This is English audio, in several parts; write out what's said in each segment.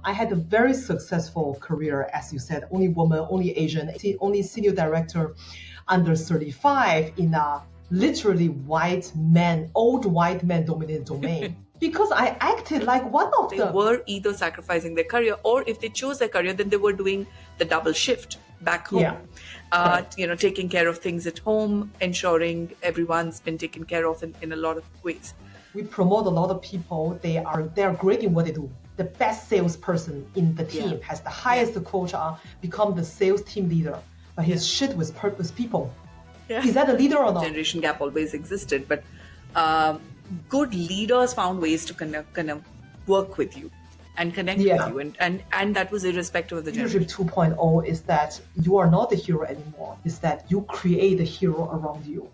I had a very successful career, as you said, only woman, only Asian, only senior director under 35 in a literally old white man dominated domain. Because I acted like one of They were either sacrificing their career, or if they chose their career, then they were doing the double shift back home. Taking care of things at home, ensuring everyone's been taken care of in a lot of ways. We promote a lot of people. They are great in what they do. The best salesperson in the team has the highest quota, become the sales team leader. But his shit with people. Yeah. Is that a leader or not? Generation gap always existed, but good leaders found ways to kind of work with you and connect with you, and that was irrespective of the generation. Leadership 2.0 is that you are not the hero anymore. It's that you create a hero around you.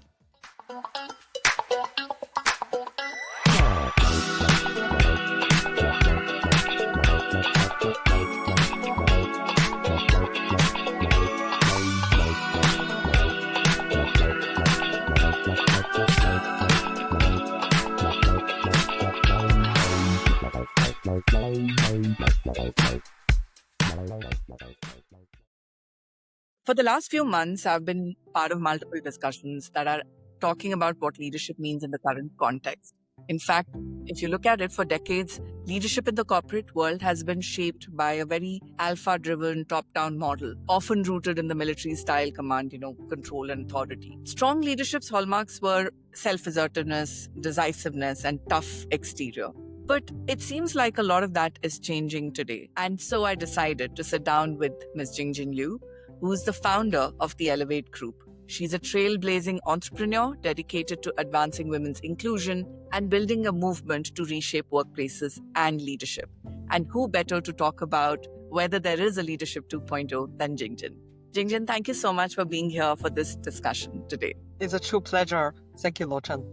For the last few months, I've been part of multiple discussions that are talking about what leadership means in the current context. In fact, if you look at it, for decades, leadership in the corporate world has been shaped by a very alpha-driven, top-down model, often rooted in the military-style command, control and authority. Strong leadership's hallmarks were self-assertiveness, decisiveness, and tough exterior. But it seems like a lot of that is changing today. And so I decided to sit down with Ms. Jingjin Liu, who's the founder of TheElevate Group. She's a trailblazing entrepreneur dedicated to advancing women's inclusion and building a movement to reshape workplaces and leadership. And who better to talk about whether there is a leadership 2.0 than Jingjin? Jingjin, thank you so much for being here for this discussion today. It's a true pleasure. Thank you, Lochan.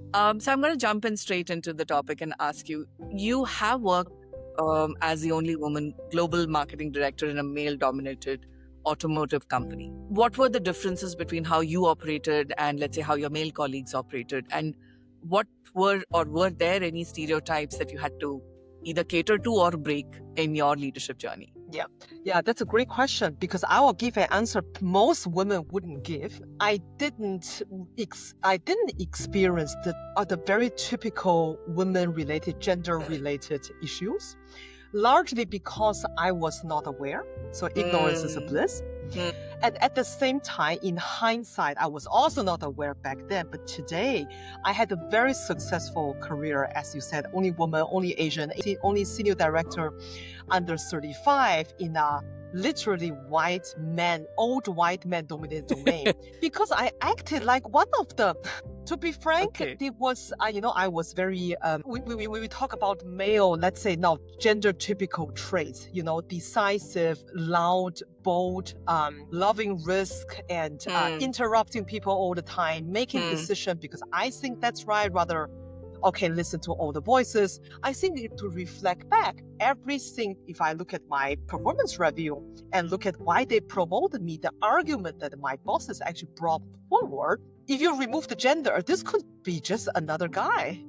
So I'm going to jump in straight into the topic and ask you, you have worked as the only woman global marketing director in a male-dominated automotive company. What were the differences between how you operated and, let's say, how your male colleagues operated? And were there any stereotypes that you had to either cater to or break in your leadership journey? Yeah, that's a great question, because I will give an answer most women wouldn't give. I didn't experience the very typical women-related, gender-related issues, largely because I was not aware. So ignorance is a bliss. And at the same time, in hindsight, I was also not aware back then. But today, I had a very successful career, as you said, only woman, only Asian, only senior director under 35 in a literally old white man dominated domain. Because I acted like one of them. To be frank, it was, I was very, we talk about male, let's say now, gender typical traits, decisive, loud, bold, loving risk, and interrupting people all the time, making decisions because I think that's right, rather, listen to all the voices. I think to reflect back, everything, if I look at my performance review and look at why they promoted me, the argument that my bosses actually brought forward, if you remove the gender, this could be just another guy.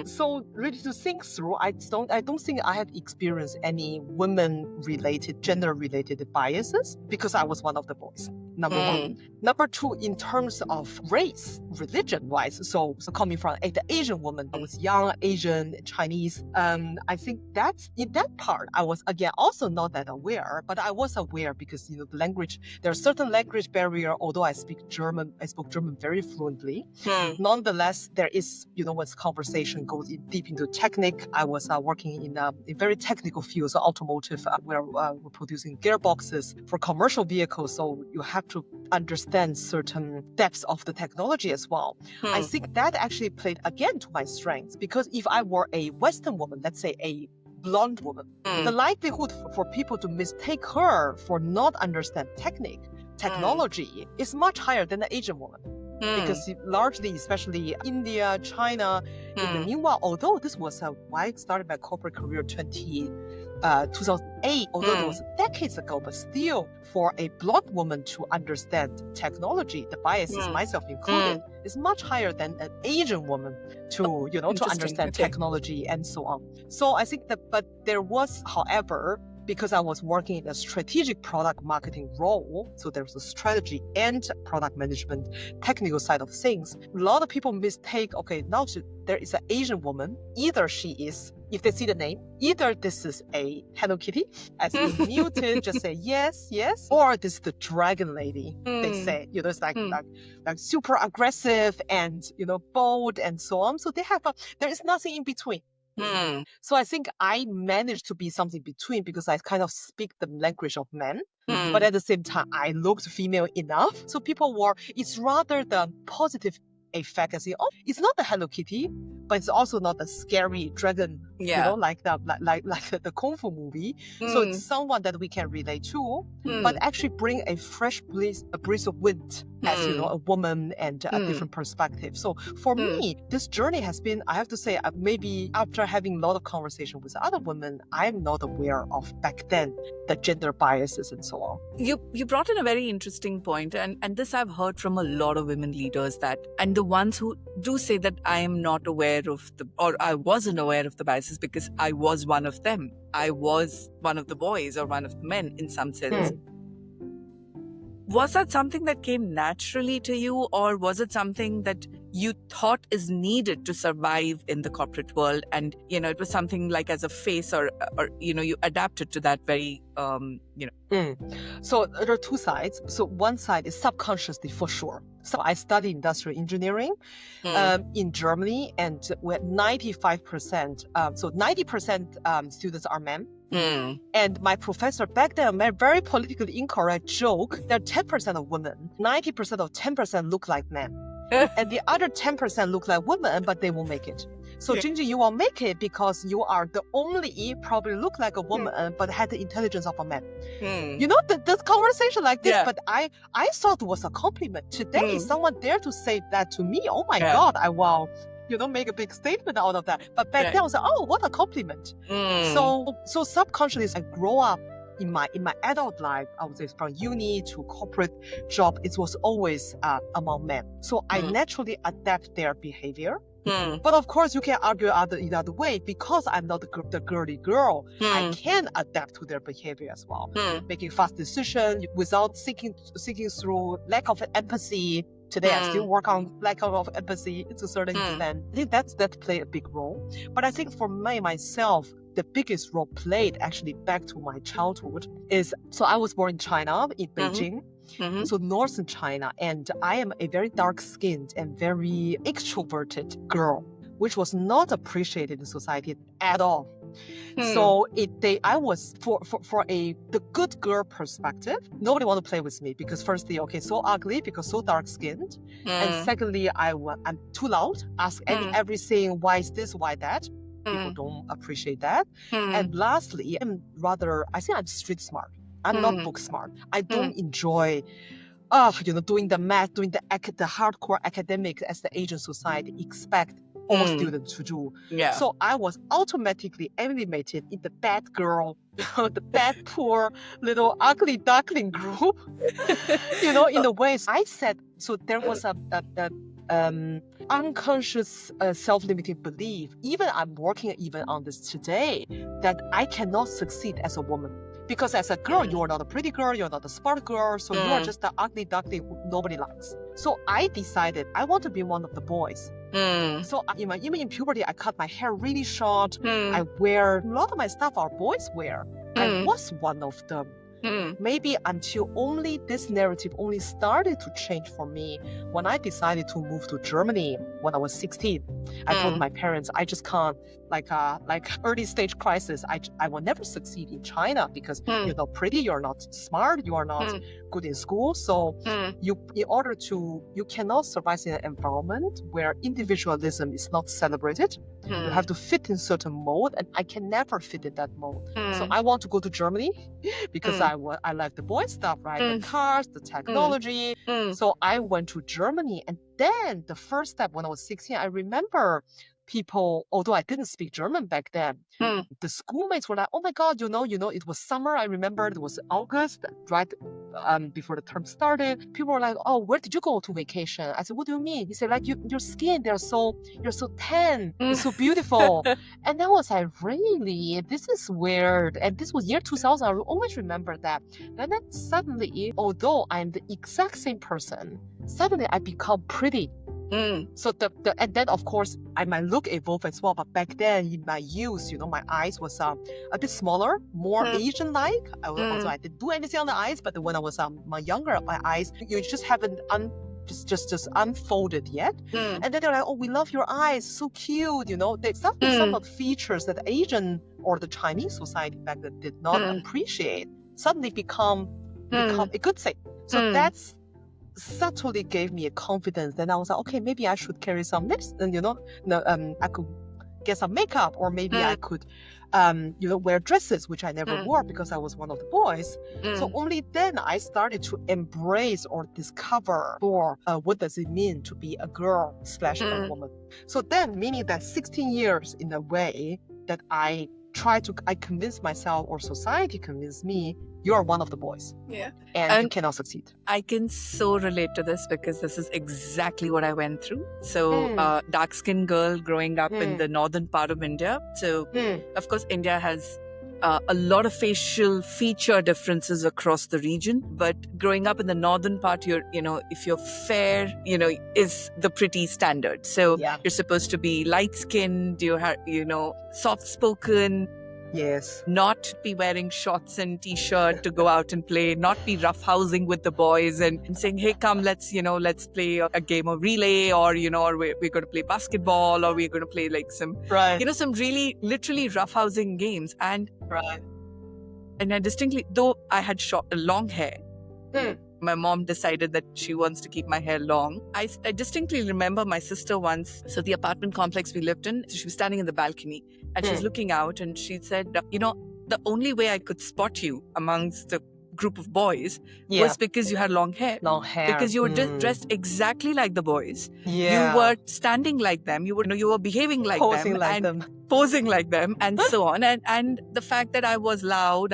So really to think through, I don't think I have experienced any women-related, gender-related biases because I was one of the boys. Number one. Number two, in terms of race, religion-wise, so coming from the Asian woman, I was young, Asian, Chinese. I think that's in that part, I was again also not that aware, but I was aware because the language, there's certain language barrier. Although I spoke German very fluently. Nonetheless, there is, when conversation goes deep into technique. I was working in a very technical field, so automotive. We're producing gearboxes for commercial vehicles, so you have to understand certain depths of the technology as well. I think that actually played again to my strengths, because if I were a Western woman, let's say a blonde woman, the likelihood for people to mistake her for not understand technology is much higher than the Asian woman. Because largely, especially India, China, in the meanwhile, although this was why I started my corporate career 2008, although it was decades ago, but still for a blonde woman to understand technology, the biases, myself included, is much higher than an Asian woman to understand technology and so on. So I think that, but there was, however, because I was working in a strategic product marketing role, so there's a strategy and product management technical side of things. A lot of people mistake, okay, now there is an Asian woman, either she is, if they see the name, either this is a Hello Kitty, as in muted, just say yes, yes, or this is the dragon lady. They say, it's like super aggressive and bold and so on. So there is nothing in between. So I think I managed to be something between because I kind of speak the language of men. But at the same time, I looked female enough. So it's rather the positive effect as it's not the Hello Kitty, but it's also not the scary dragon, like the Kung Fu movie. So it's someone that we can relate to, but actually bring a fresh breeze of wind as, a woman and a different perspective. So for me, this journey has been, I have to say, maybe after having a lot of conversation with other women, I'm not aware of back then the gender biases and so on. You brought in a very interesting point, and this I've heard from a lot of women leaders, and the ones who do say that I am not aware of or I wasn't aware of the biases because I was one of them. I was one of the boys or one of the men in some sense. Was that something that came naturally to you, or was it something that you thought is needed to survive in the corporate world, and it was something like as a face, or you adapted to that very So there are two sides. So one side is subconsciously for sure. So I studied industrial engineering in Germany, and with 95%, so 90% students are men. And my professor back then made a very politically incorrect joke. There are 10% of women, 90% of 10% look like men. And the other 10% look like women, but they won't make it. So Jingjin, you won't make it because you are the only probably look like a woman, but had the intelligence of a man. The conversation like this, but I thought it was a compliment. Today, someone dare to say that to me. Oh my God, make a big statement out of that. But back then I was like, oh, what a compliment. So subconsciously, I grow up in my adult life, I would say from uni to corporate job, it was always among men. So I naturally adapt their behavior. But of course, you can argue in other way because I'm not the girly girl. I can adapt to their behavior as well, making fast decisions without seeking through lack of empathy. Today, I still work on lack of empathy to a certain extent. I think that played a big role. But I think for myself, the biggest role played actually back to my childhood is, so I was born in China, in Beijing. So northern China, and I am a very dark-skinned and very extroverted girl, which was not appreciated in society at all. So I was for the good girl perspective, nobody want to play with me because firstly, so ugly because so dark-skinned, and secondly, I'm too loud, ask everything, why is this, why that. People don't appreciate that. And lastly, I think I'm street smart. I'm not book smart. I don't enjoy, doing the math, doing the hardcore academics as the Asian society expect all students to do. So I was automatically eliminated in the bad girl, the bad poor little ugly duckling group. In a way, I said, so there was a unconscious self-limiting belief, even I'm working even on this today, that I cannot succeed as a woman. Because as a girl, you are not a pretty girl, you're not a smart girl, so you are just the ugly duckling who nobody likes. So I decided I want to be one of the boys. So even in puberty, I cut my hair really short. I wear, a lot of my stuff our boys wear. I was one of them. Maybe until only this narrative only started to change for me when I decided to move to Germany when I was 16. I told my parents, I just can't, like early stage crisis, I will never succeed in China because you're not pretty, you're not smart, you are not good in school. So you cannot survive in an environment where individualism is not celebrated. You have to fit in certain mold, and I can never fit in that mold. So I want to go to Germany because I like the boy stuff, right? The cars, the technology. So I went to Germany, and then the first step when I was 16, I remember people, although I didn't speak German back then, the schoolmates were like, oh my God, it was summer. I remember it was August, right before the term started. People were like, oh, where did you go to vacation? I said, what do you mean? He said, like, your skin, you're so tan, it's so beautiful. And I was like, really? This is weird. And this was year 2000. I will always remember that. And then suddenly, although I'm the exact same person, suddenly I become pretty. So and then of course I might look evolve as well, but back then in my youth, my eyes was a bit smaller, more Asian-like. Also, I didn't do anything on the eyes, but when I was younger, my eyes just haven't just unfolded yet. And then they're like, oh, we love your eyes, so cute. Some of the features that Asian or the Chinese society back then did not appreciate suddenly become a good thing. So that's subtly gave me a confidence. Then I was like, okay, maybe I should carry some lips, and I could get some makeup, or maybe I could wear dresses, which I never wore because I was one of the boys. So only then I started to embrace or discover more what does it mean to be a girl / a woman. So then, meaning that 16 years in a way that I convinced myself, or society convinced me, you're one of the boys. Yeah. And you cannot succeed. I can so relate to this because this is exactly what I went through. So, dark-skinned girl growing up in the northern part of India. So, of course, India has a lot of facial feature differences across the region. But growing up in the northern part, if you're fair, is the pretty standard. So you're supposed to be light-skinned, soft-spoken. Yes. Not be wearing shorts and t-shirt to go out and play, not be roughhousing with the boys and saying, hey, come, let's play a game of relay, or, or we're going to play basketball, or we're going to play like some, some really literally roughhousing games. And I distinctly, though I had long hair, my mom decided that she wants to keep my hair long. I distinctly remember my sister once, so the apartment complex we lived in, so she was standing in the balcony and she's looking out, and she said, the only way I could spot you amongst the group of boys was because you had long hair. Because you were just dressed exactly like the boys. You were standing like them. You were behaving like them. Posing like them and so on. And the fact that I was loud,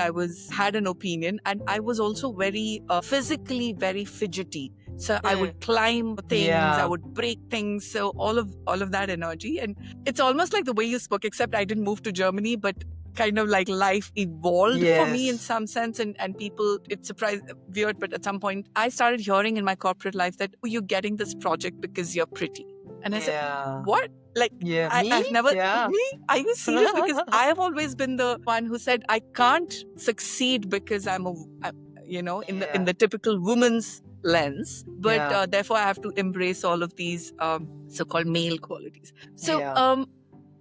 had an opinion, and I was also very physically very fidgety. So I would climb things, I would break things. So all of that energy. And it's almost like the way you spoke, except I didn't move to Germany, but kind of like life evolved for me in some sense. And people, it's surprised, weird, but at some point I started hearing in my corporate life that, oh, you're getting this project because you're pretty. And I said, what? Like, I've never, me? Are you serious? Because I have always been the one who said, I can't succeed because I'm in the typical woman's lens, but therefore I have to embrace all of these so-called male qualities. So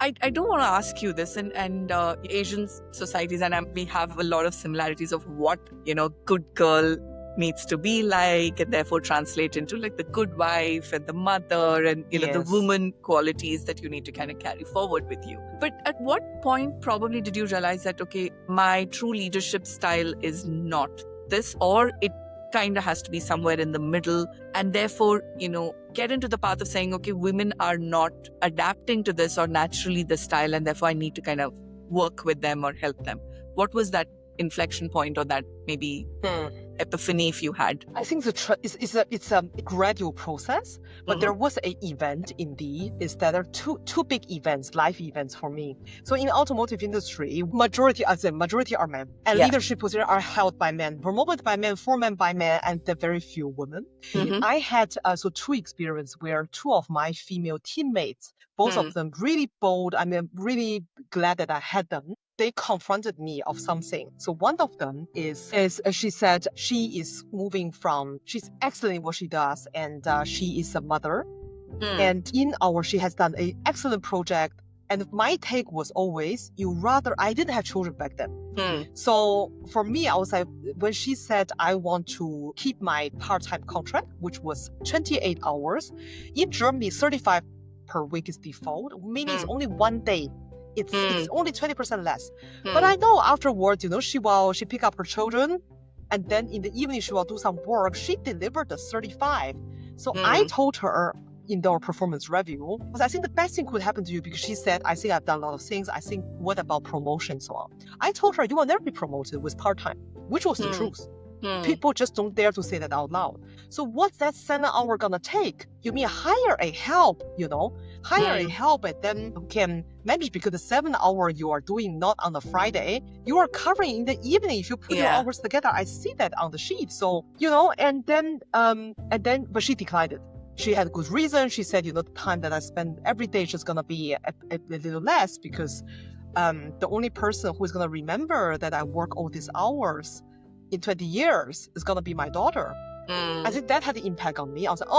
I don't want to ask you this, and Asian societies, and we have a lot of similarities of what good girl needs to be like, and therefore translate into like the good wife and the mother and the woman qualities that you need to kind of carry forward with you. But at what point probably did you realize that, okay, my true leadership style is not this, or it kind of has to be somewhere in the middle, and therefore get into the path of saying, okay, women are not adapting to this or naturally this style, and therefore I need to kind of work with them or help them? What was that inflection point, or that maybe epiphany if you had? I think it's a gradual process, but there was an event indeed. Is that there are two big events, life events for me. So in the automotive industry, majority are men, and leadership positions are held by men, promoted by men, foremen by men, and there are very few women. I had two experiences where two of my female teammates, both of them really bold. I'm really glad that I had them. They confronted me of something. So one of them is she said she's excellent in what she does, and she is a mother. And she has done an excellent project. And my take was always, I didn't have children back then. So for me, I was like, when she said, I want to keep my part-time contract, which was 28 hours, in Germany, 35 per week is default, meaning it's only one day. It's only 20% less. But I know afterwards, she pick up her children, and then in the evening she will do some work. She delivered the 35. So I told her, in our performance review. Because I think the best thing could happen to you, because she said, I think I've done a lot of things. I think, what about promotion and so on? I told her, you will never be promoted with part-time, which was the truth. People just don't dare to say that out loud. So what's that 7 hour gonna take? You mean hire a help, hire a help and then can manage, because the 7 hour you are doing not on a Friday, you are covering in the evening. If you put your hours together, I see that on the sheet. So, but she declined it. She had a good reason. She said, the time that I spend every day is just gonna be a little less, because the only person who is gonna remember that I work all these hours in 20 years is going to be my daughter. I think that had an impact on me. I was like,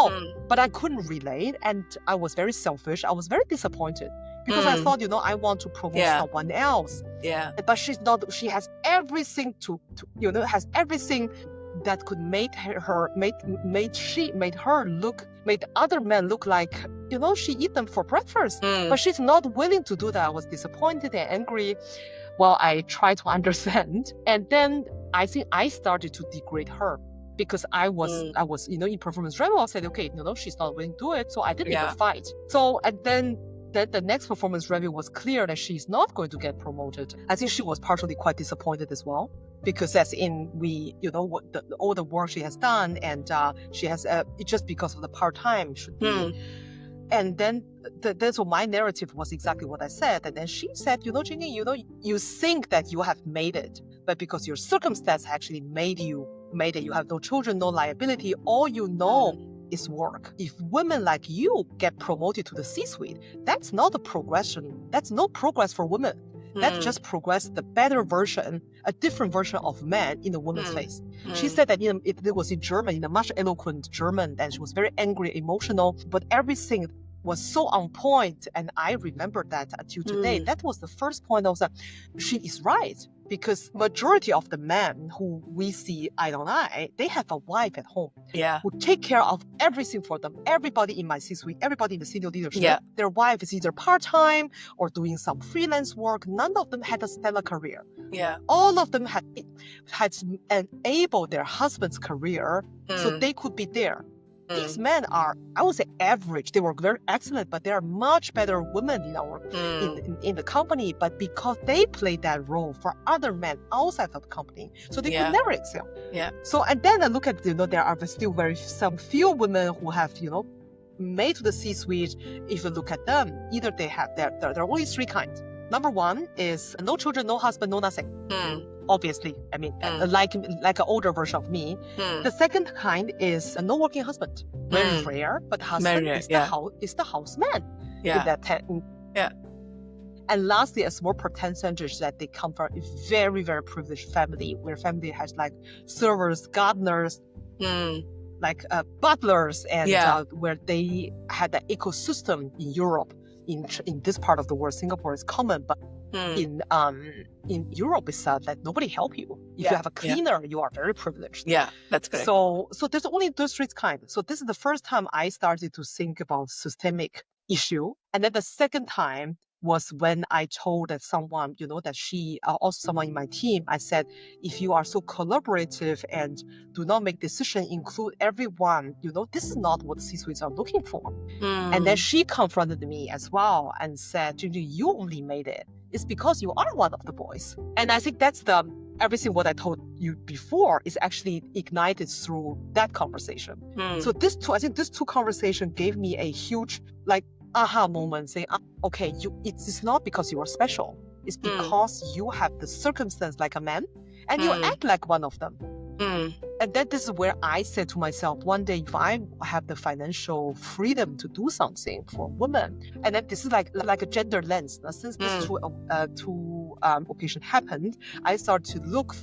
but I couldn't relate. And I was very selfish. I was very disappointed, because I thought, I want to promote someone else. Yeah. But she's not. She has everything has everything that could make made other men look like, she eat them for breakfast. But she's not willing to do that. I was disappointed and angry. Well, I tried to understand. And then I think I started to degrade her, because I was, in performance review. I said, okay, she's not willing to do it. So I didn't even fight. So, and then the next performance review was clear that she's not going to get promoted. I think she was partially quite disappointed as well, because that's all the work she has done, and she has just because of the part-time should be. And then so my narrative was exactly what I said. And then she said, Jingjin, you think that you have made it, but because your circumstance actually made it. You have no children, no liability. All you know is work. If women like you get promoted to the C-suite, that's not a progression. That's no progress for women. That's just progress, the better version, a different version of man in a woman's face. She said that it was in German, in a much eloquent German, and she was very angry, emotional, but everything was so on point. And I remember that until today. That was the first point. I was like, she is right. Because majority of the men who we see eye on eye, they have a wife at home who take care of everything for them. Everybody in my C-suite, everybody in the senior leadership, their wife is either part-time or doing some freelance work. None of them had a stellar career. All of them had enabled their husband's career so they could be there. These men are, I would say, average. They were very excellent, but they are much better women in the company. But because they played that role for other men outside of the company, so they could never excel. So, and then I look at, there are still some few women who have, made to the C-suite. If you look at them, either they have, there are only 3 kinds. Number 1 is no children, no husband, no nothing. Obviously, I mean, like an older version of me. The second kind is a no working husband. Very rare, but husband is the houseman. In that And lastly, a small percentage that they come from a very, very privileged family, where family has like servers, gardeners, like butlers, and where they had the ecosystem in Europe. In this part of the world, Singapore is common, but in Europe, it's that nobody help you. If you have a cleaner, you are very privileged. Yeah, that's correct. So there's only those 3 kinds. So this is the first time I started to think about systemic issue, and then the second time was when I told that someone, that she, also someone in my team, I said, if you are so collaborative and do not make decisions, include everyone, this is not what the C-suites are looking for. And then she confronted me as well and said, Jingjin, you only made it. It's because you are one of the boys. And I think that's everything what I told you before is actually ignited through that conversation. So I think this 2 conversations gave me a huge, aha moment, saying, okay, it's not because you are special. It's because you have the circumstance like a man and you act like one of them. And then this is where I said to myself, one day if I have the financial freedom to do something for women, and then this is like a gender lens. Now, since these two occasions happened, I started to look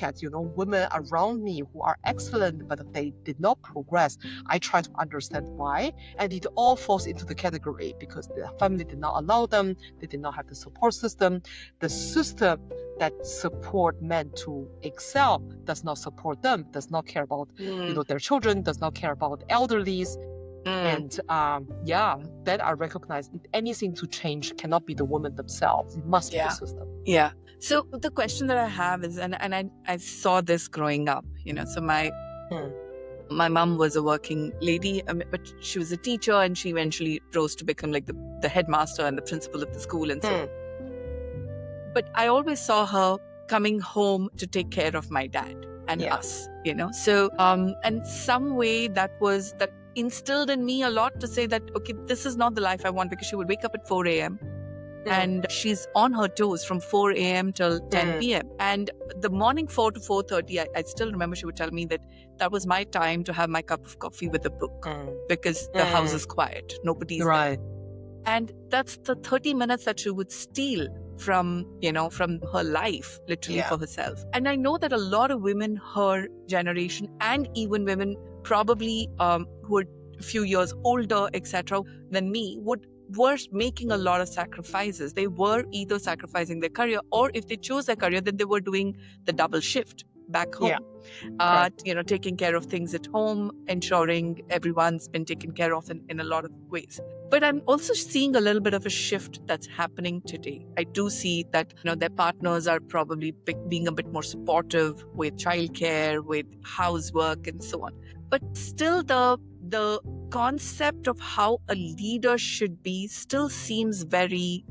at women around me who are excellent, but they did not progress. I try to understand why, and it all falls into the category because the family did not allow them. They did not have the support system. The system that support men to excel does not support them, does not care about their children, does not care about elderlies. And then I recognize anything to change cannot be the women themselves. It must be the system. Yeah. So the question that I have is, and I saw this growing up, so my My mom was a working lady, but she was a teacher, and she eventually rose to become like the headmaster and the principal of the school and so on. But I always saw her coming home to take care of my dad and us, So, and some way that instilled in me a lot to say that, okay, this is not the life I want, because she would wake up at 4 a.m. and she's on her toes from 4 a.m. till 10 p.m. And the morning 4 to 4:30, I still remember she would tell me that was my time to have my cup of coffee with a book because the house is quiet. Nobody's there. And that's the 30 minutes that she would steal from her life, literally for herself. And I know that a lot of women her generation, and even women probably who are a few years older, etc., than me, were making a lot of sacrifices. They were either sacrificing their career, or if they chose their career, then they were doing the double shift back home. Taking care of things at home, ensuring everyone's been taken care of in a lot of ways. But I'm also seeing a little bit of a shift that's happening today. I do see that their partners are probably being a bit more supportive with childcare, with housework, and so on. But still, the concept of how a leader should be still seems very,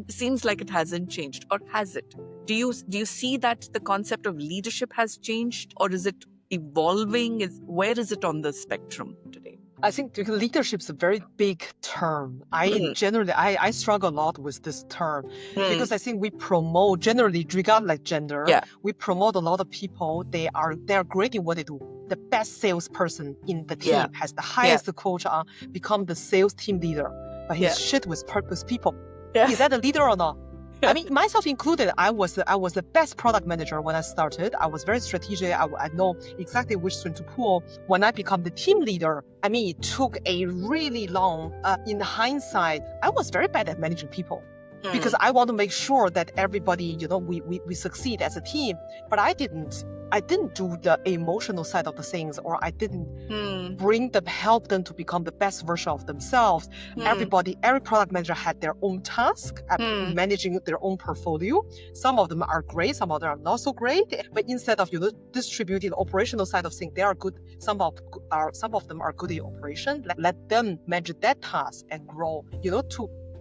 seems like it hasn't changed. Or has it? Do you see that the concept of leadership has changed, or is it evolving? Where is it on the spectrum today? I think leadership is a very big term. I struggle a lot with this term because I think we promote, generally, regardless of gender, we promote a lot of people. They are great in what they do. The best salesperson in the team has the highest quota, become the sales team leader, but he's shit with purpose people. Is that a leader or not? I mean, myself included, I was the best product manager when I started. I was very strategic. I know exactly which string to pull. When I become the team leader, I mean, it took a really long, in hindsight, I was very bad at managing people. Because I want to make sure that everybody, we succeed as a team. But I didn't do the emotional side of the things, or I didn't help them to become the best version of themselves. Every product manager had their own task at managing their own portfolio. Some of them are great, some of them are not so great. But instead of distributing the operational side of things, they are good. Some of them are good in operation. Let them manage that task and grow.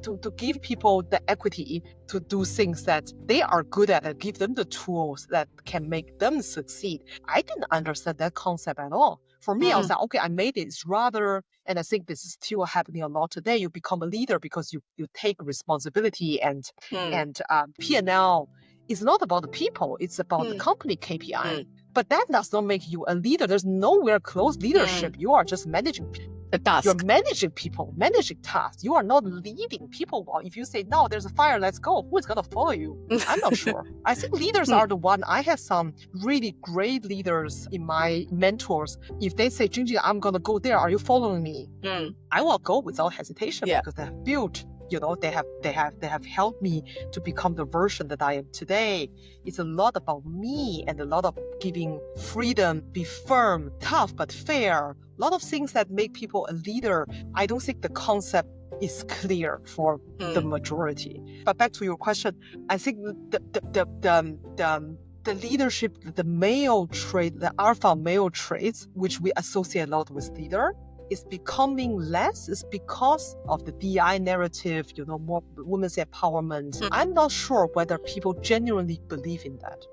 To give people the equity to do things that they are good at and give them the tools that can make them succeed. I didn't understand that concept at all. For me, I was like, okay, I made it. It's rather, and I think this is still happening a lot today. You become a leader because you take responsibility and P&L is not about the people. It's about the company KPI. But that does not make you a leader. There's nowhere close leadership. You are just managing the task. You're managing people, managing tasks. You are not leading people. Well, if you say, no, there's a fire, let's go, who is going to follow you? I'm not sure. I think leaders are the one. I have some really great leaders in my mentors. If they say, Jingjin, I'm going to go there, are you following me? I will go without hesitation because they have built, they have helped me to become the version that I am today. It's a lot about me and a lot of giving freedom, be firm, tough, but fair. A lot of things that make people a leader. I don't think the concept is clear for the majority. But back to your question, I think the leadership, the male trait, the alpha male traits, which we associate a lot with leader, is becoming less. Is because of the DI narrative, more women's empowerment. I'm not sure whether people genuinely believe in that.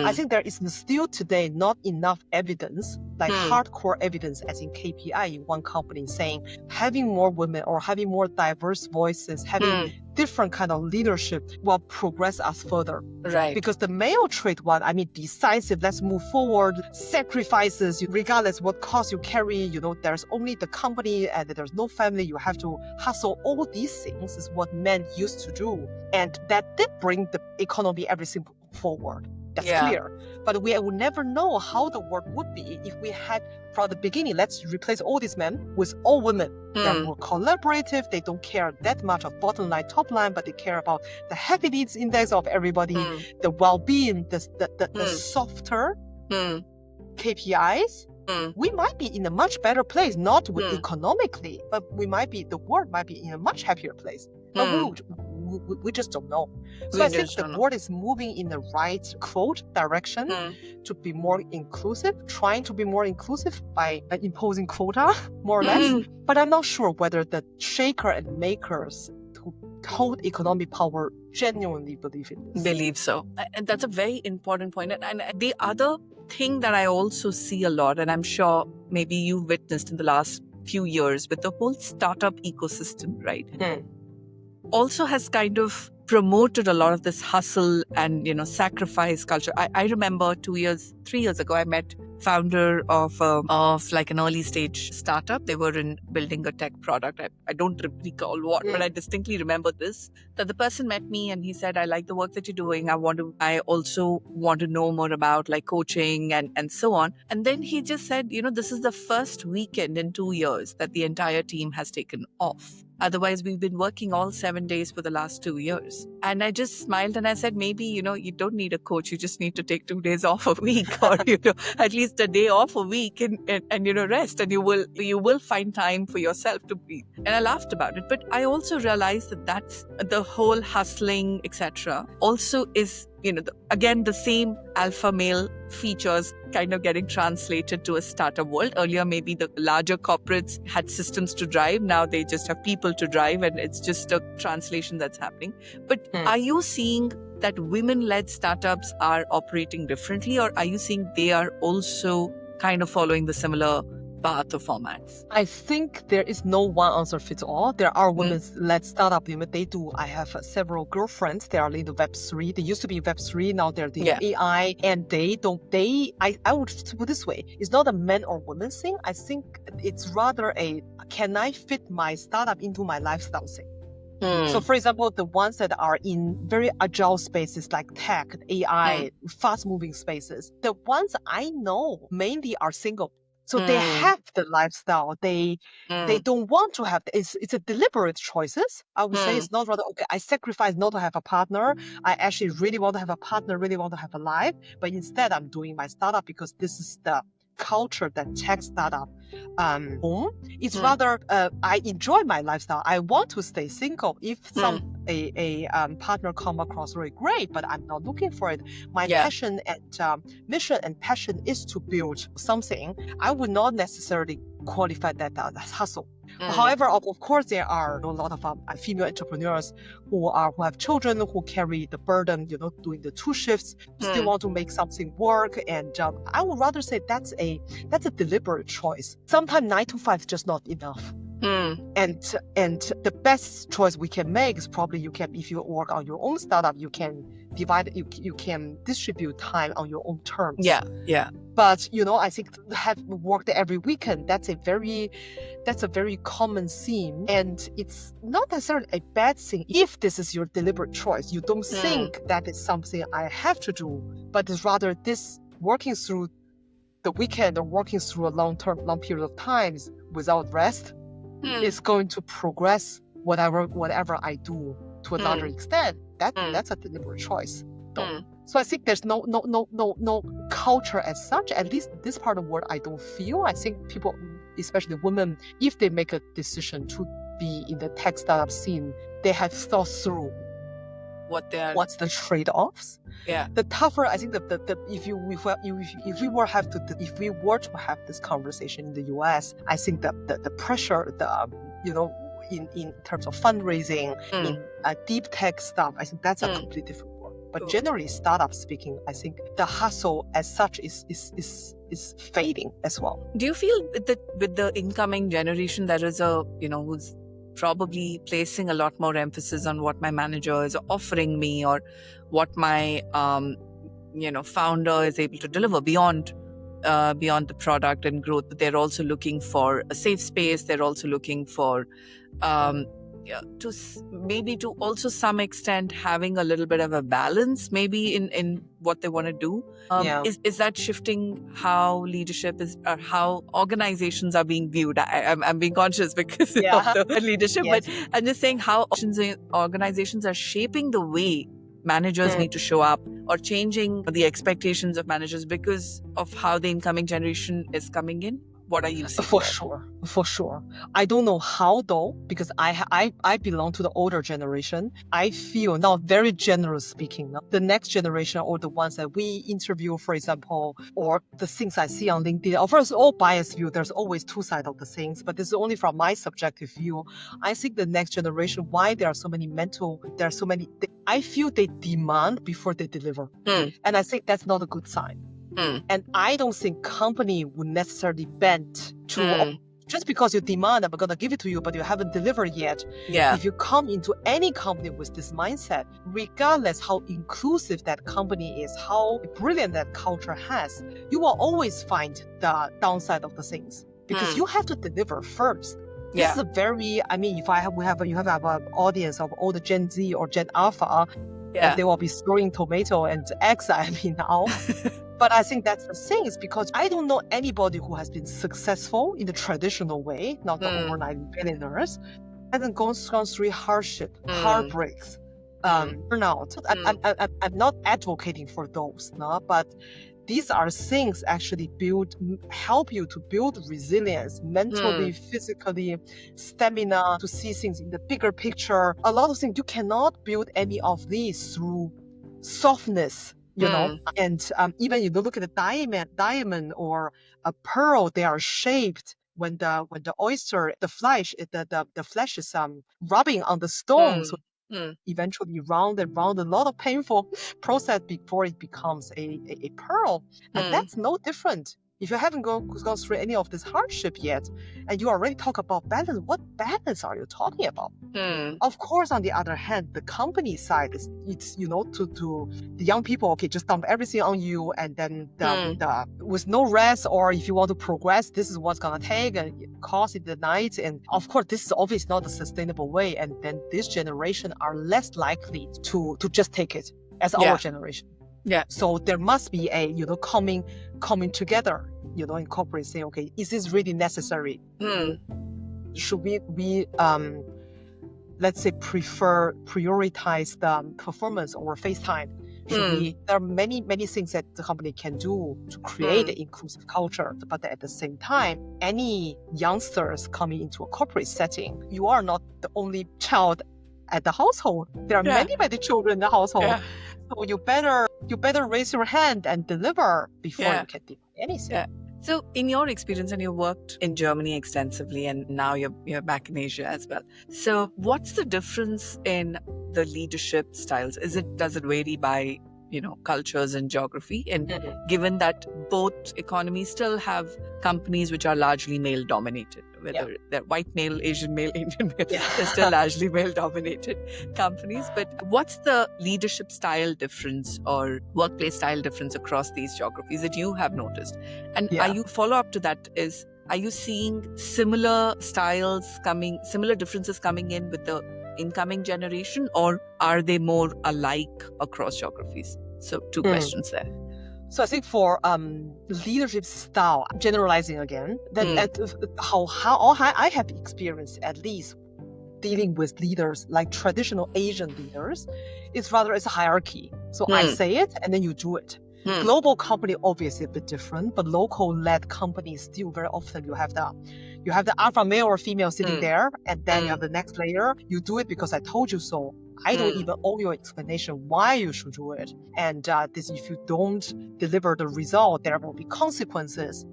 I think there is still today not enough evidence, like hardcore evidence as in KPI in one company saying having more women or having more diverse voices, having different kind of leadership will progress us further. Right. Because the male trait one, I mean, decisive, let's move forward, sacrifices, regardless what cost you carry, there's only the company and there's no family, you have to hustle. All these things is what men used to do. And that did bring the economy, everything forward. That's clear. But we will never know how the world would be if we had, from the beginning, let's replace all these men with all women. They're more collaborative. They don't care that much of bottom line, top line, but they care about the happy needs index of everybody, the well-being, the softer KPIs. We might be in a much better place, not economically, but the world might be in a much happier place. But Hmm. we just don't know. So We I think just the don't know. world is moving in the right direction to be more inclusive, trying to be more inclusive by imposing quota, more or less. Hmm. But I'm not sure whether the shaker and makers who hold economic power genuinely believe in this. Believe so. And that's a very important point. And the other thing that I also see a lot, and I'm sure maybe you've witnessed in the last few years with the whole startup ecosystem, right? Also has kind of promoted a lot of this hustle and, sacrifice culture. I remember 3 years ago, I met founder of like an early stage startup. They were in building a tech product. I don't recall what, but I distinctly remember this, that the person met me and he said, I like the work that you're doing. I also want to know more about like coaching and so on. And then he just said, this is the first weekend in 2 years that the entire team has taken off. Otherwise, we've been working all 7 days for the last 2 years. And I just smiled and I said, maybe, you don't need a coach. You just need to take 2 days off a week or, at least a day off a week and rest. And you will find time for yourself to breathe. And I laughed about it. But I also realized that that's the whole hustling, etc. also is, again, the same alpha male features kind of getting translated to a startup world. Earlier, maybe the larger corporates had systems to drive. Now they just have people to drive, and it's just a translation that's happening. But are you seeing that women-led startups are operating differently, or are you seeing they are also kind of following the similar path or formats? I think there is no one answer fits all. There are women-led startup. I have several girlfriends. They are in the Web3. They used to be Web3. Now they're the AI. And I would put it this way. It's not a man or woman thing. I think it's rather can I fit my startup into my lifestyle thing? So for example, the ones that are in very agile spaces like tech, AI, fast-moving spaces, the ones I know mainly are single. So they have the lifestyle. They don't want to have. It's a deliberate choices. I would say it's not rather okay. I sacrifice not to have a partner. I actually really want to have a partner. Really want to have a life. But instead, I'm doing my startup because this is the culture that tech startup own. It's rather I enjoy my lifestyle. I want to stay single. If a partner come across really great, but I'm not looking for it. My passion and mission and passion is to build something. I would not necessarily qualify that as hustle. However, of course, there are a lot of female entrepreneurs who have children, who carry the burden, doing the 2 shifts, still want to make something work. And I would rather say that's a deliberate choice. Sometimes 9 to 5 is just not enough. And the best choice we can make is probably if you work on your own startup, you can you can distribute time on your own terms. Yeah. But I think have worked every weekend. That's a very common theme, and it's not necessarily a bad thing if this is your deliberate choice. You don't think that is something I have to do, but it's rather this working through the weekend or working through a long period of times without rest is going to progress whatever I do to a larger extent. That's a deliberate choice. So I think there's no culture as such. At least this part of the world, I don't feel. I think people, especially women, if they make a decision to be in the tech startup scene, they have thought through what's the trade-offs. Yeah. The tougher, I think, if we were to have this conversation in the US, I think the pressure, in terms of fundraising, in deep tech stuff, I think that's a completely different world. But generally, startup speaking, I think the hustle as such is fading as well. Do you feel that with the incoming generation, there is who's probably placing a lot more emphasis on what my manager is offering me or what my founder is able to deliver beyond the product and growth? But they're also looking for a safe space. They're also looking for to also some extent having a little bit of a balance maybe in what they want to do. Is that shifting how leadership is, or how organizations are being viewed? I'm being conscious because of the leadership, but I'm just saying how organizations are shaping the way managers need to show up, or changing the expectations of managers because of how the incoming generation is coming in. What are you seeing? For sure. I don't know how though, because I belong to the older generation. I feel now, very general speaking, the next generation or the ones that we interview, for example, or the things I see on LinkedIn. Of course, all biased view. There's always two sides of the things, but this is only from my subjective view. I think the next generation, why there are so many I feel they demand before they deliver, and I think that's not a good sign. And I don't think company would necessarily bend to just because you demand, I'm going to give it to you, but you haven't delivered yet. Yeah. If you come into any company with this mindset, regardless how inclusive that company is, how brilliant that culture has, you will always find the downside of the things because you have to deliver first. This is a very, I mean, if you have an audience of all the Gen Z or Gen Alpha, they will be throwing tomato and eggs at me now. But I think that's the thing, is because I don't know anybody who has been successful in the traditional way, not the overnight billionaires, hasn't gone through hardship, heartbreaks, burnout. I'm not advocating for those, no, but these are things actually help you to build resilience, mentally, physically, stamina, to see things in the bigger picture. A lot of things, you cannot build any of these through softness. You know, and even you look at a diamond or a pearl, they are shaped when the oyster, the flesh is rubbing on the stone, so eventually round and round, a lot of painful process before it becomes a pearl, and that's no different. If you haven't gone through any of this hardship yet, and you already talk about balance, what balance are you talking about? Of course, on the other hand, the company side it's to the young people, okay, just dump everything on you, and then with no rest, or if you want to progress, this is what's gonna take, and it costs it the night. And of course, this is obviously not a sustainable way. And then this generation are less likely to just take it as our generation. Yeah. So there must be a coming together, in corporate, saying, okay, is this really necessary? Should we let's say prioritize the performance or face time? There are many things that the company can do to create an inclusive culture, but at the same time, any youngsters coming into a corporate setting, you are not the only child at the household. There are many children in the household. So you better raise your hand and deliver before you can do anything. So in your experience, and you worked in Germany extensively, and now you're back in Asia as well. So what's the difference in the leadership styles? Does it vary by cultures and geography? And given that both economies still have companies which are largely male dominated, whether they're white male, Asian male, Indian male, they're still largely male dominated companies. But what's the leadership style difference or workplace style difference across these geographies that you have noticed? And are you follow up to that are you seeing similar differences coming in with the incoming generation, or are they more alike across geographies? So two questions there. So I think for leadership style, generalizing again, that how I have experienced, at least dealing with leaders like traditional Asian leaders, it's a hierarchy. So I say it and then you do it. Global company obviously a bit different, but local led companies still very often you have the alpha male or female sitting there, and then you have the next layer. You do it because I told you so. I don't even owe you explanation why you should do it. And if you don't deliver the result, there will be consequences.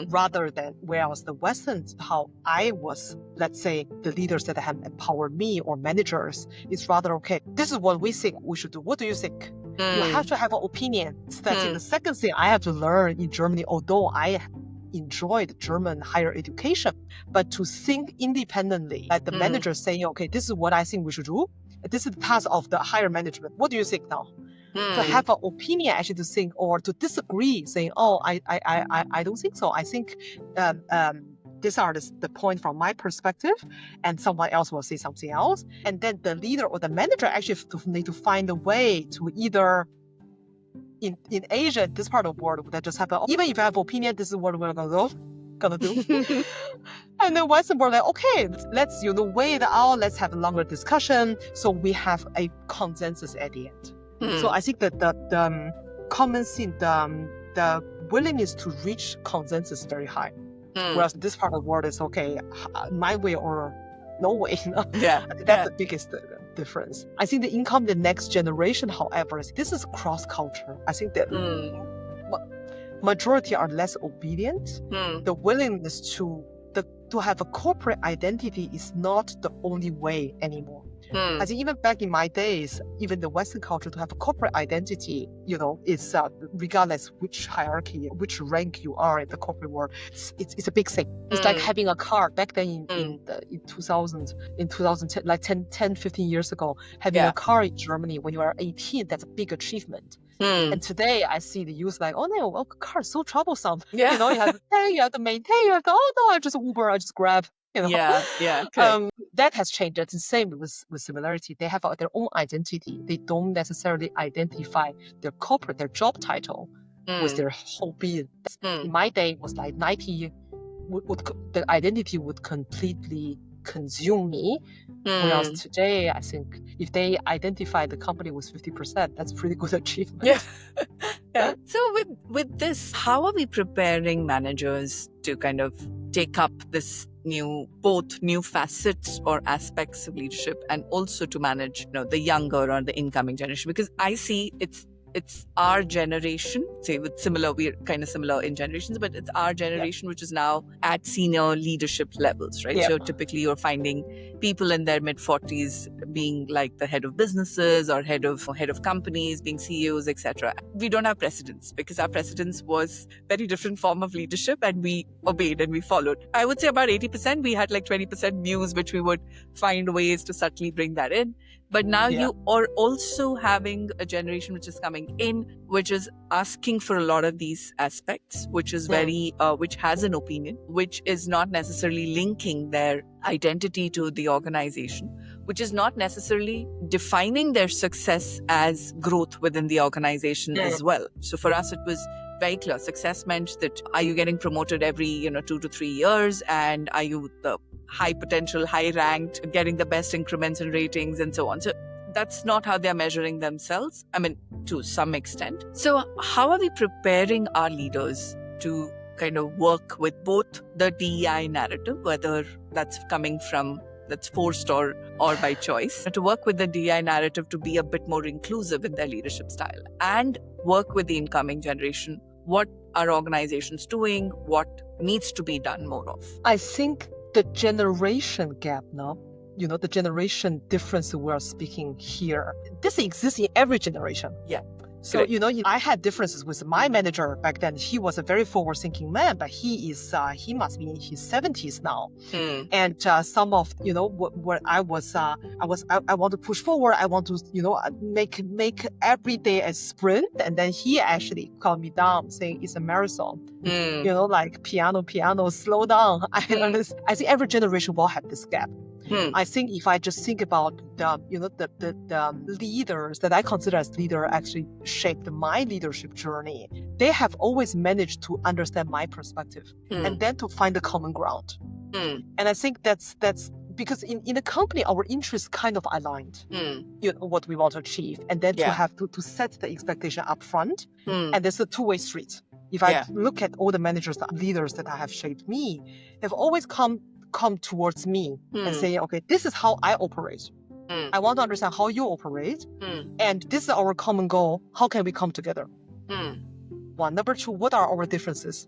Rather than whereas the Western, how I was, let's say, the leaders that have empowered me or managers, is rather, okay, this is what we think we should do. What do you think? You have to have an opinion. That's the second thing I have to learn in Germany, although I enjoyed German higher education, but to think independently, like the manager saying, okay, this is what I think we should do. This is the task of the higher management. What do you think now? To have an opinion, actually, to think or to disagree, saying, oh, I don't think so. I think these are the point from my perspective, and someone else will say something else. And then the leader or the manager actually need to find a way to either in Asia, this part of the world, that just have even if you have opinion, this is what we're gonna do. And then Western world, like, okay, let's weigh it out. Let's have a longer discussion, so we have a consensus at the end. So I think that the common thing, the willingness to reach consensus is very high. Whereas this part of the world is okay, my way or no way. Yeah. That's the biggest difference. I think the income, the next generation, however, this is cross culture. I think that majority are less obedient. The willingness to have a corporate identity is not the only way anymore. I think even back in my days, even the Western culture, to have a corporate identity, is regardless which hierarchy, which rank you are in the corporate world, it's a big thing. It's like having a car back then in 2010, like 10, 15 years ago, having a car in Germany when you are 18, that's a big achievement. And today I see the youth like, oh no, car is so troublesome. Yeah. You have to pay, you have to maintain, you have to, oh no, I just Uber, I just Grab. Yeah. That has changed. It's the same with Similarity. They have their own identity. They don't necessarily identify their corporate, their job title with their whole being. In my day, it was like 90, the identity would completely consume me. Whereas today, I think if they identify the company with 50%, that's pretty good achievement. Yeah. So with this, how are we preparing managers to kind of take up this both new facets or aspects of leadership, and also to manage the younger or the incoming generation? Because I see it's our generation, we're kind of similar in generations, but it's our generation which is now at senior leadership levels, right? So typically you're finding people in their mid-40s being like the head of businesses or head of companies, being CEOs, etc. We don't have precedents because our precedents was very different form of leadership, and we obeyed and we followed. I would say about 80%, we had like 20% news, which we would find ways to subtly bring that in. But now you are also having a generation which is coming in, which is asking for a lot of these aspects, which is very, which has an opinion, which is not necessarily linking their identity to the organization, which is not necessarily defining their success as growth within the organization as well. So for us, it was very clear. Success meant that, are you getting promoted every 2 to 3 years, and are you the high potential, high ranked, getting the best increments and ratings and so on. So that's not how they're measuring themselves, I mean, to some extent. So how are we preparing our leaders to kind of work with both the DEI narrative, whether that's forced or by choice, to work with the DEI narrative to be a bit more inclusive in their leadership style, and work with the incoming generation? What are organizations doing? What needs to be done more of? I think the generation gap now, the generation difference we're speaking here, this exists in every generation. Yeah. So, I had differences with my manager back then. He was a very forward-thinking man, but he must be in his 70s now. And some of, what I want to push forward. I want to, make every day a sprint. And then he actually calmed me down, saying it's a marathon. Like piano, slow down. I think every generation will have this gap. I think if I just think about the leaders that I consider as leader actually shaped my leadership journey, they have always managed to understand my perspective and then to find a common ground. And I think that's because in the company, our interests kind of aligned, what we want to achieve, and then to have to set the expectation up front. And there's a two-way street. If I look at all the managers, the leaders that have shaped me, they've always come towards me and say, okay, this is how I operate. I want to understand how you operate. And this is our common goal. How can we come together? One. Number two, what are our differences?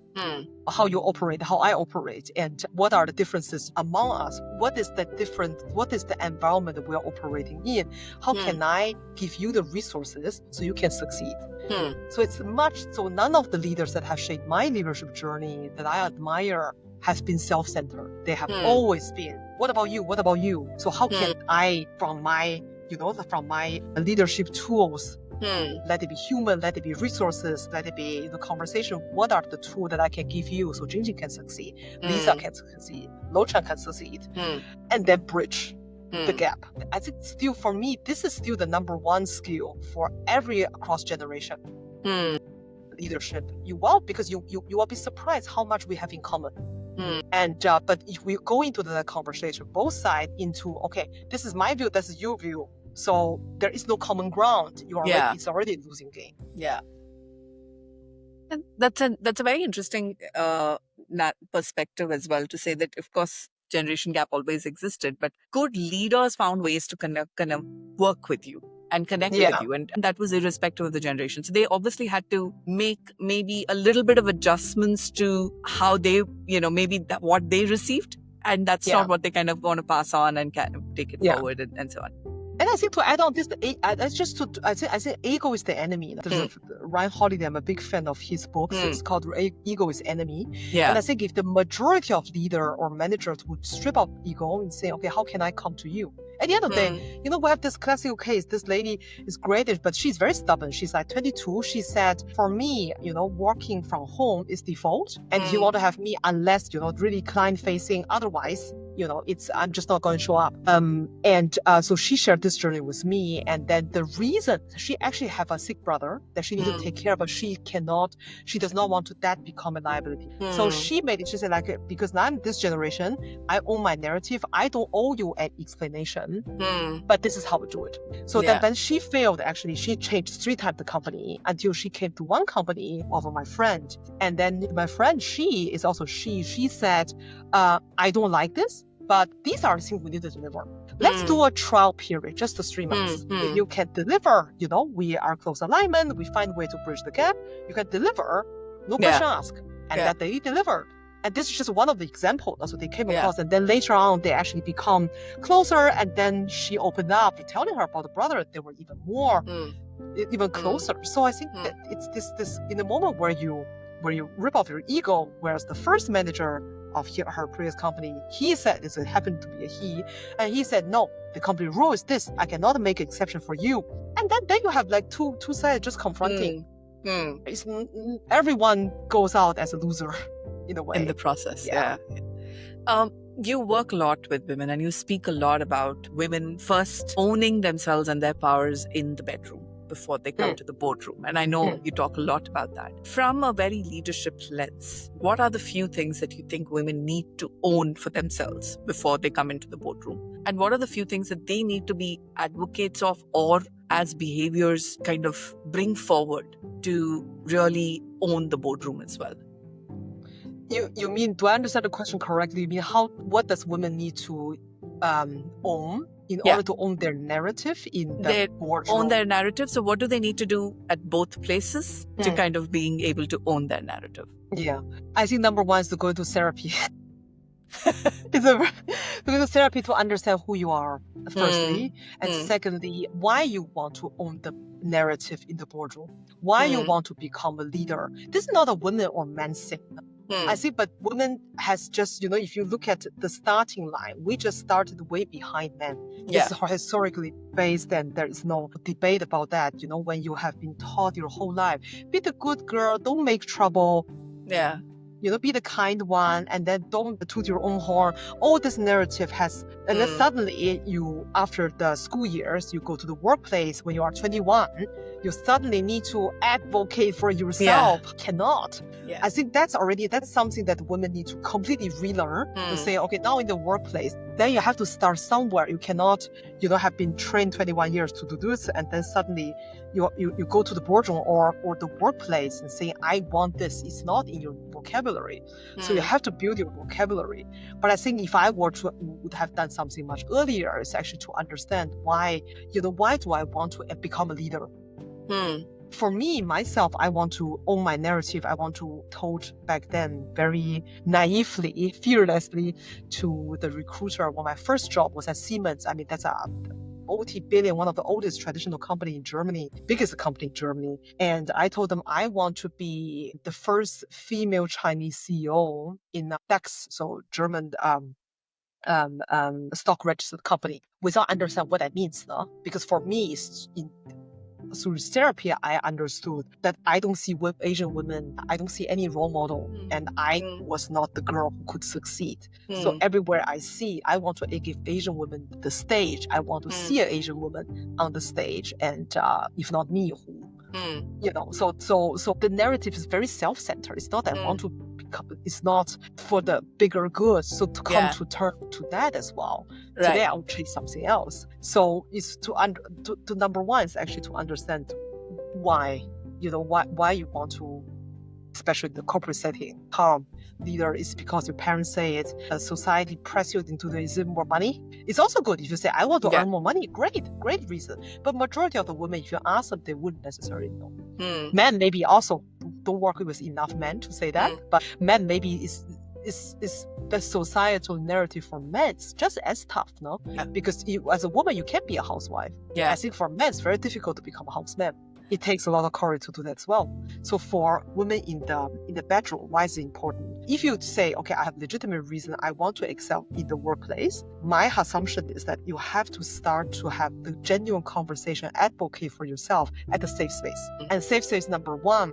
How you operate, how I operate, and what are the differences among us? What is the environment that we are operating in? How can I give you the resources so you can succeed? So none of the leaders that have shaped my leadership journey that I admire has been self-centered. They have always been, what about you? What about you? So how can I, from my leadership tools, let it be human, let it be resources, let it be the conversation, what are the tools that I can give you so Jingjin can succeed, Lisa can succeed, Lochan can succeed, and then bridge the gap. I think still, for me, this is still the number one skill for every across generation. Leadership. You will, because you will be surprised how much we have in common. And but if we go into the conversation, both sides into, okay, this is my view, this is your view, so there is no common ground. It's already a losing game. Yeah. And that's a very interesting perspective as well, to say that, of course, generation gap always existed, but good leaders found ways to kind of work with you and connect with you. And that was irrespective of the generation. So they obviously had to make maybe a little bit of adjustments to how they, maybe what they received. And that's not what they kind of want to pass on and kind of take it forward and so on. And I think to add on this, I think ego is the enemy. There's Ryan Holiday, I'm a big fan of his books. It's called Ego is Enemy. Yeah. And I think if the majority of leader or managers would strip out ego and say, okay, how can I come to you? At the end of the day, we have this classical case. This lady is great, but she's very stubborn. She's like 22. She said, for me, working from home is default. And you want to have me unless, really client facing. Otherwise, I'm just not going to show up. So she shared this journey with me. And then the reason she actually have a sick brother that she needed to take care of, but she does not want that become a liability. So she said, because I'm this generation, I own my narrative. I don't owe you an explanation, but this is how we do it. So then she failed, actually. She changed 3 times the company until she came to one company of my friend. And then my friend, she said, I don't like this, but these are the things we need to deliver. Let's do a trial period, just 3 months. If you can deliver, we are close alignment, we find a way to bridge the gap, you can deliver, no question asked. And that they delivered. And this is just one of the examples. So they came across, and then later on, they actually become closer. And then she opened up, telling her about the brother. They were even more, even closer. So I think that it's this in the moment where you rip off your ego, whereas the first manager of her previous company, he said, it happened to be a he, and he said, no, the company rule is this. I cannot make an exception for you. And then you have like two sides just confronting. It's, everyone goes out as a loser in a way. In the process, you work a lot with women, and you speak a lot about women first owning themselves and their powers in the bedroom before they come to the boardroom. And I know you talk a lot about that. From a very leadership lens, what are the few things that you think women need to own for themselves before they come into the boardroom? And what are the few things that they need to be advocates of, or as behaviors kind of bring forward to really own the boardroom as well? You mean, do I understand the question correctly? You mean, what does women need to own in order to own their narrative in the boardroom? Own their narrative. So what do they need to do at both places to kind of being able to own their narrative? Yeah. I think number one is to go to therapy. To go to therapy to understand who you are, firstly. And secondly, why you want to own the narrative in the boardroom. Why you want to become a leader. This is not a woman or man thing. I see, but women has just, if you look at the starting line, we just started way behind men. It's historically based, and there is no debate about that. When you have been taught your whole life, be the good girl, don't make trouble. Yeah. Be the kind one, and then don't toot your own horn. All this narrative has, and then suddenly after the school years, you go to the workplace when you are 21, you suddenly need to advocate for yourself. Cannot. I think that's something that women need to completely relearn to say, okay, now in the workplace, then you have to start somewhere. You cannot, have been trained 21 years to do this, and then suddenly you go to the boardroom or the workplace and say, I want this. It's not in your vocabulary. So you have to build your vocabulary. But I think if I would have done something much earlier, it's actually to understand why do I want to become a leader? For me, myself, I want to own my narrative. I want to told back then very naively, fearlessly to the recruiter when my first job was at Siemens. I mean, that's a multi-billion, one of the oldest traditional company in Germany, biggest company in Germany. And I told them I want to be the first female Chinese CEO in DAX, so German stock registered company, without understanding what that means. Because for me, through therapy, I understood that I don't see Asian women, I don't see any role model, and I was not the girl who could succeed. So everywhere I see, I want to give Asian women the stage. I want to see an Asian woman on the stage, and if not me, who? So the narrative is very self-centered. It's not that I want to become, it's not for the bigger good. So to come to turn to that as well. Right. Today I'll chase something else. So it's to number one is actually to understand why you want to especially in the corporate setting. Leader is because your parents say it, society press you into the more money. It's also good if you say, I want to earn more money. Great reason. But majority of the women, if you ask them, they wouldn't necessarily know. Men maybe also don't work with enough men to say that, but men maybe is the societal narrative for men. It's just as tough, no? Yeah. Because as a woman, you can't be a housewife. Yeah. I think for men, it's very difficult to become a houseman. It takes a lot of courage to do that as well. So for women in the bedroom, why is it important? If you say, okay, I have legitimate reason, I want to excel in the workplace, my assumption is that you have to start to have the genuine conversation, advocate for yourself at a safe space. And safe space number one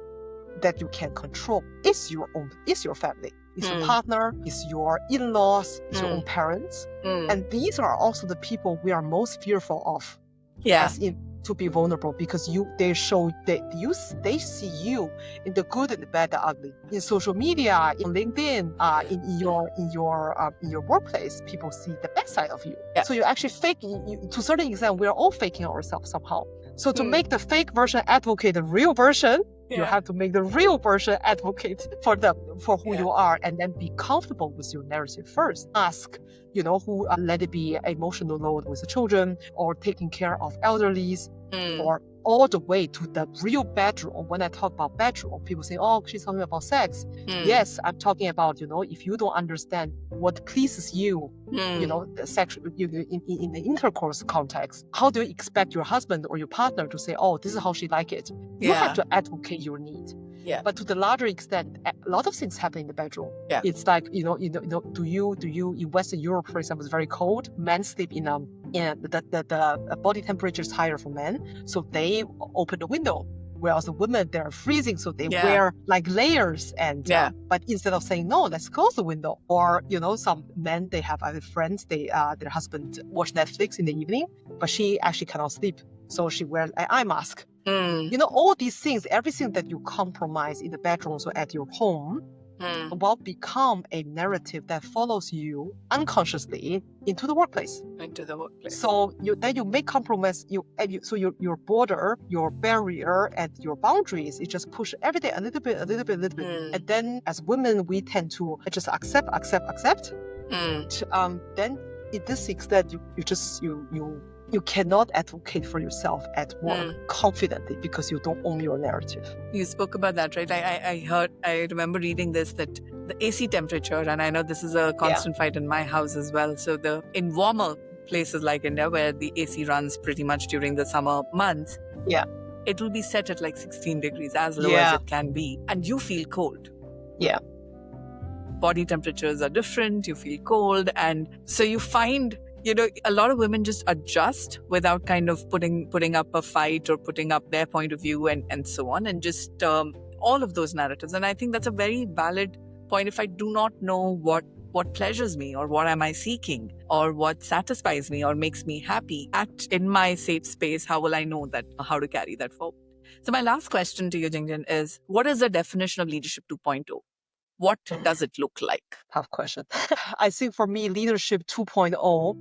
that you can control is your family. It's your partner, it's your in-laws, it's your own parents. And these are also the people we are most fearful of. Yeah. As in to be vulnerable, because they see you in the good and the bad, the ugly. In social media, in LinkedIn, in your workplace, people see the best side of you. Yeah. So you actually fake. To a certain extent, we are all faking ourselves somehow. So to make the fake version advocate the real version, you have to make the real version advocate for who you are, and then be comfortable with your narrative first. Ask, who let it be emotional load with the children, or taking care of elderlies, or all the way to the real bedroom. When I talk about bedroom, people say, oh, she's talking about sex. Yes, I'm talking about, if you don't understand what pleases you, the sexual, in the intercourse context, how do you expect your husband or your partner to say, oh, this is how she like it? You have to advocate your need. Yeah. But to the larger extent, a lot of things happen in the bedroom. Yeah. It's like, do you in Western Europe, for example, it's very cold. Men sleep in the body temperature is higher for men, so they open the window. Whereas the women, they're freezing, so they wear like layers. And but instead of saying no, let's close the window. Or some men, they have other friends. Their husband watch Netflix in the evening, but she actually cannot sleep, so she wears an eye mask. All these things, everything that you compromise in the bedrooms or at your home will become a narrative that follows you unconsciously into the workplace. So you make compromise. So your border, your barrier, and your boundaries, it just push every day a little bit. And then as women, we tend to just accept. Then in this extent, you cannot advocate for yourself at work confidently because you don't own your narrative. You spoke about that, right? I remember reading this, that the AC temperature, and I know this is a constant fight in my house as well. So in warmer places like India, where the AC runs pretty much during the summer months, it will be set at like 16 degrees, as low as it can be. And you feel cold. Yeah. Body temperatures are different, you feel cold. And so you find, a lot of women just adjust without kind of putting up a fight or putting up their point of view and so on, and just all of those narratives. And I think that's a very valid point. If I do not know what pleasures me, or what am I seeking, or what satisfies me or makes me happy in my safe space, how will I know how to carry that forward? So my last question to you, Jingjin, is what is the definition of leadership 2.0? What does it look like? Tough question. I think for me, leadership 2.0,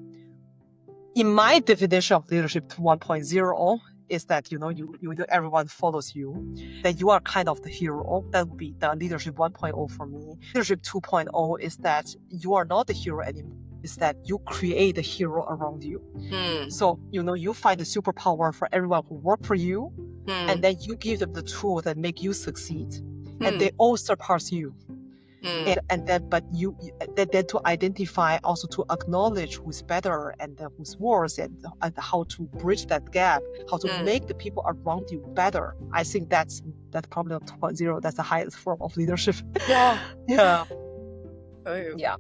in my definition of leadership 1.0, is that, everyone follows you, that you are kind of the hero. That would be the leadership 1.0 for me. Leadership 2.0 is that you are not the hero anymore. Is that you create a hero around you. So, you find the superpower for everyone who work for you, and then you give them the tools that make you succeed. And they all surpass you. And then to identify, also to acknowledge who's better and who's worse, and how to bridge that gap, how to make the people around you better. I think that's probably 2.0. That's the highest form of leadership. Yeah.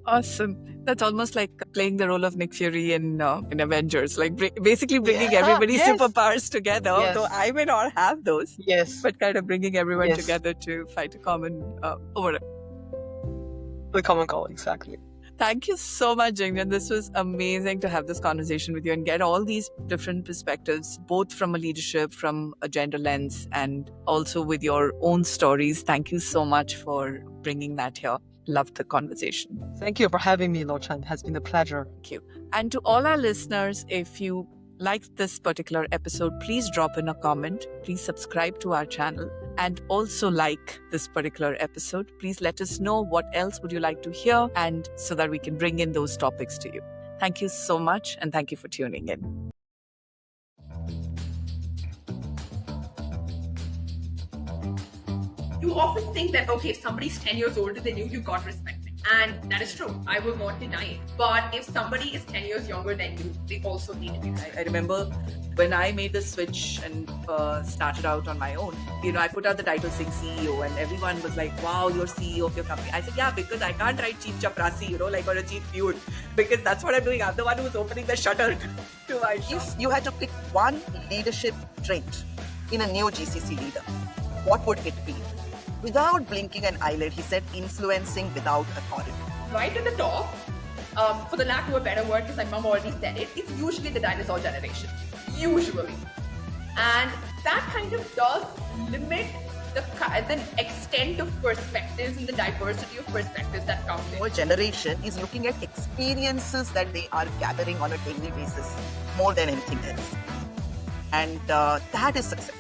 Awesome. That's almost like playing the role of Nick Fury in Avengers, like basically bringing everybody's superpowers together. Though I may not have those, but kind of bringing everyone together to fight a common over the common goal. Exactly. Thank you so much, Jingjin. This was amazing to have this conversation with you and get all these different perspectives, both from a leadership, from a gender lens, and also with your own stories. Thank you so much for bringing that here. Loved the conversation. Thank you for having me, Lochan. It has been a pleasure. Thank you. And to all our listeners, if you liked this particular episode, please drop in a comment. Please subscribe to our channel. and also like this particular episode. Please let us know what else would you like to hear, and so that we can bring in those topics to you. Thank you so much, and thank you for tuning in. You often think that, okay, if somebody's 10 years older than you, you got respect. And that is true. I will not deny it. But if somebody is 10 years younger than you, they also need to be right. I remember when I made the switch and started out on my own, I put out the title saying CEO, and everyone was like, wow, you're CEO of your company. I said, yeah, because I can't write Chief Chaprasi, or a Chief Feud, because that's what I'm doing. I'm the one who's opening the shutter to my shop. If you had to pick one leadership trait in a new GCC leader, what would it be? Without blinking an eyelid, he said influencing without authority. Right at the top, for the lack of a better word, because my mom already said it, it's usually the dinosaur generation. Usually. And that kind of does limit the extent of perspectives and the diversity of perspectives that come in. Our generation is looking at experiences that they are gathering on a daily basis more than anything else. And that is success.